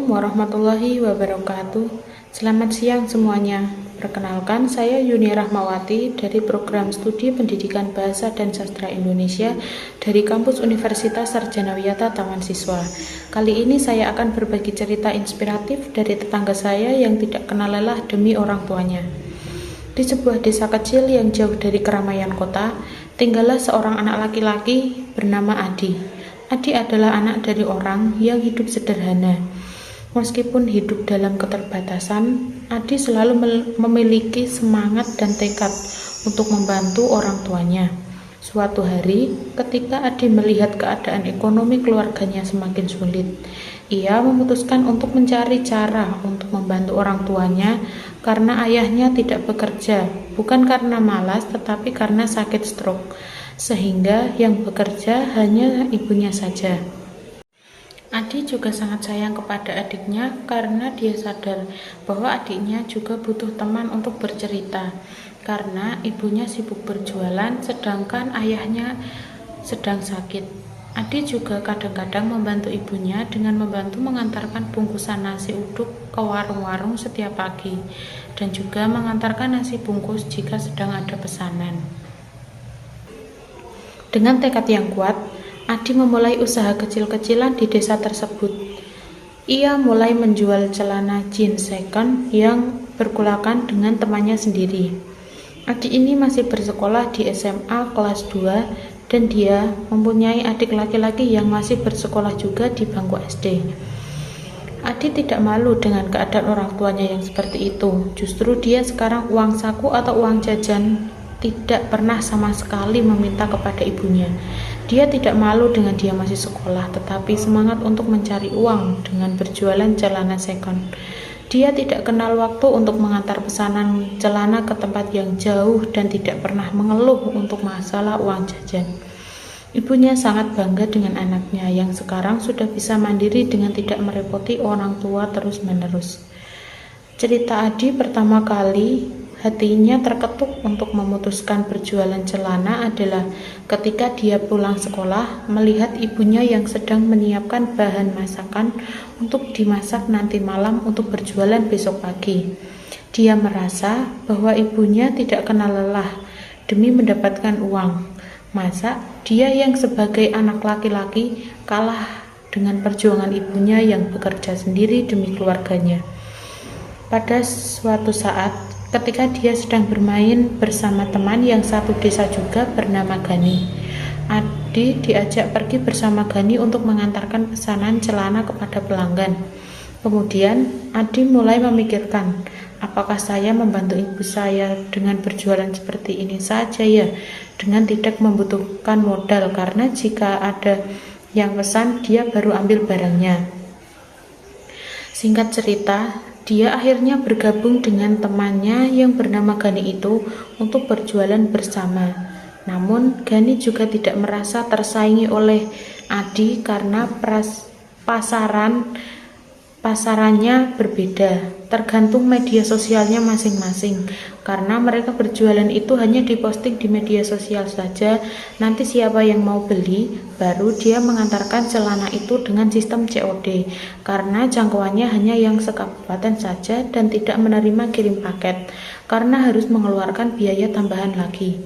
Assalamualaikum warahmatullahi wabarakatuh. Selamat siang semuanya. Perkenalkan, saya Yuni Rahmawati dari Program Studi Pendidikan Bahasa dan Sastra Indonesia dari Kampus Universitas Sarjana Wiyata Taman Siswa. Kali ini saya akan berbagi cerita inspiratif dari tetangga saya yang tidak kenal lelah demi orang tuanya. Di sebuah desa kecil yang jauh dari keramaian kota, tinggallah seorang anak laki-laki bernama Adi. Adi adalah anak dari orang yang hidup sederhana. Meskipun hidup dalam keterbatasan, Adi selalu memiliki semangat dan tekad untuk membantu orang tuanya. Suatu hari, ketika Adi melihat keadaan ekonomi keluarganya semakin sulit, ia memutuskan untuk mencari cara untuk membantu orang tuanya karena ayahnya tidak bekerja, bukan karena malas tetapi karena sakit stroke, sehingga yang bekerja hanya ibunya saja. Adi juga sangat sayang kepada adiknya karena dia sadar bahwa adiknya juga butuh teman untuk bercerita, karena ibunya sibuk berjualan sedangkan ayahnya sedang sakit. Adi juga kadang-kadang membantu ibunya dengan membantu mengantarkan bungkusan nasi uduk ke warung-warung setiap pagi, dan juga mengantarkan nasi bungkus jika sedang ada pesanan. Dengan tekad yang kuat, Adi memulai usaha kecil-kecilan di desa tersebut. Ia mulai menjual celana jeans second yang berkulakan dengan temannya sendiri. Adi ini masih bersekolah di SMA kelas 2 dan dia mempunyai adik laki-laki yang masih bersekolah juga di bangku SD. Adi tidak malu dengan keadaan orang tuanya yang seperti itu. Justru dia sekarang uang saku atau uang jajan tidak pernah sama sekali meminta kepada ibunya. Dia tidak malu dengan dia masih sekolah, tetapi semangat untuk mencari uang dengan berjualan celana second. Dia tidak kenal waktu untuk mengantar pesanan celana ke tempat yang jauh dan tidak pernah mengeluh untuk masalah uang jajan. Ibunya sangat bangga dengan anaknya yang sekarang sudah bisa mandiri dengan tidak merepoti orang tua terus-menerus. Cerita Adi pertama kali hatinya terketuk untuk memutuskan berjualan celana adalah ketika dia pulang sekolah melihat ibunya yang sedang menyiapkan bahan masakan untuk dimasak nanti malam untuk berjualan besok pagi. Dia merasa bahwa ibunya tidak kenal lelah demi mendapatkan uang. Masa dia yang sebagai anak laki-laki kalah dengan perjuangan ibunya yang bekerja sendiri demi keluarganya. Pada suatu saat, ketika dia sedang bermain bersama teman yang satu desa juga bernama Gani, Adi diajak pergi bersama Gani untuk mengantarkan pesanan celana kepada pelanggan. Kemudian Adi mulai memikirkan, apakah saya membantu ibu saya dengan berjualan seperti ini saja ya, dengan tidak membutuhkan modal, karena jika ada yang pesan dia baru ambil barangnya. Singkat cerita, dia akhirnya bergabung dengan temannya yang bernama Gani itu untuk berjualan bersama. Namun, Gani juga tidak merasa tersaingi oleh Adi karena pasarannya berbeda, tergantung media sosialnya masing-masing. Karena mereka berjualan itu hanya diposting di media sosial saja, nanti siapa yang mau beli, baru dia mengantarkan celana itu dengan sistem COD, karena jangkauannya hanya yang sekabupaten saja dan tidak menerima kirim paket, karena harus mengeluarkan biaya tambahan lagi.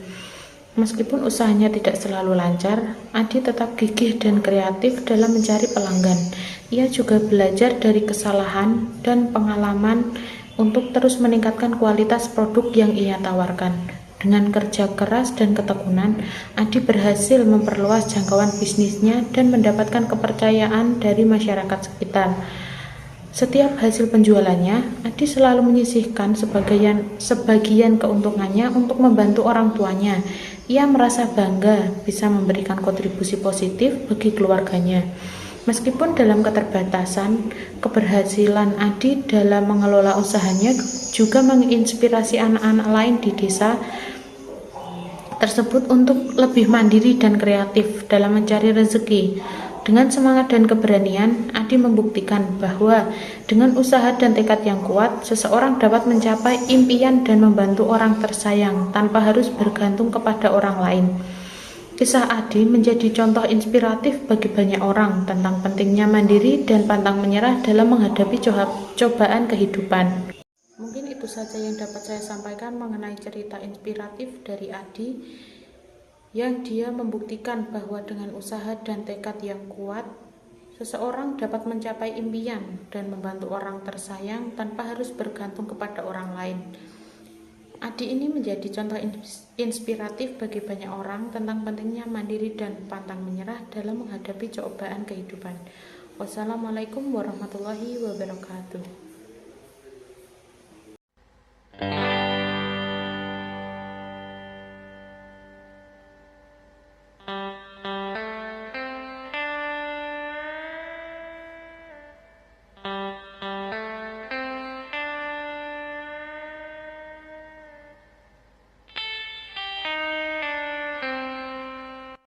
Meskipun usahanya tidak selalu lancar, Adi tetap gigih dan kreatif dalam mencari pelanggan. Ia juga belajar dari kesalahan dan pengalaman untuk terus meningkatkan kualitas produk yang ia tawarkan. Dengan kerja keras dan ketekunan, Adi berhasil memperluas jangkauan bisnisnya dan mendapatkan kepercayaan dari masyarakat sekitar. Setiap hasil penjualannya, Adi selalu menyisihkan sebagian keuntungannya untuk membantu orang tuanya. Ia merasa bangga bisa memberikan kontribusi positif bagi keluarganya. Meskipun dalam keterbatasan, keberhasilan Adi dalam mengelola usahanya juga menginspirasi anak-anak lain di desa tersebut untuk lebih mandiri dan kreatif dalam mencari rezeki. Dengan semangat dan keberanian, Adi membuktikan bahwa dengan usaha dan tekad yang kuat, seseorang dapat mencapai impian dan membantu orang tersayang tanpa harus bergantung kepada orang lain. Kisah Adi menjadi contoh inspiratif bagi banyak orang tentang pentingnya mandiri dan pantang menyerah dalam menghadapi cobaan kehidupan. Mungkin itu saja yang dapat saya sampaikan mengenai cerita inspiratif dari Adi, yang dia membuktikan bahwa dengan usaha dan tekad yang kuat, seseorang dapat mencapai impian dan membantu orang tersayang tanpa harus bergantung kepada orang lain. Adi ini menjadi contoh inspiratif bagi banyak orang tentang pentingnya mandiri dan pantang menyerah dalam menghadapi cobaan kehidupan. Wassalamualaikum warahmatullahi wabarakatuh.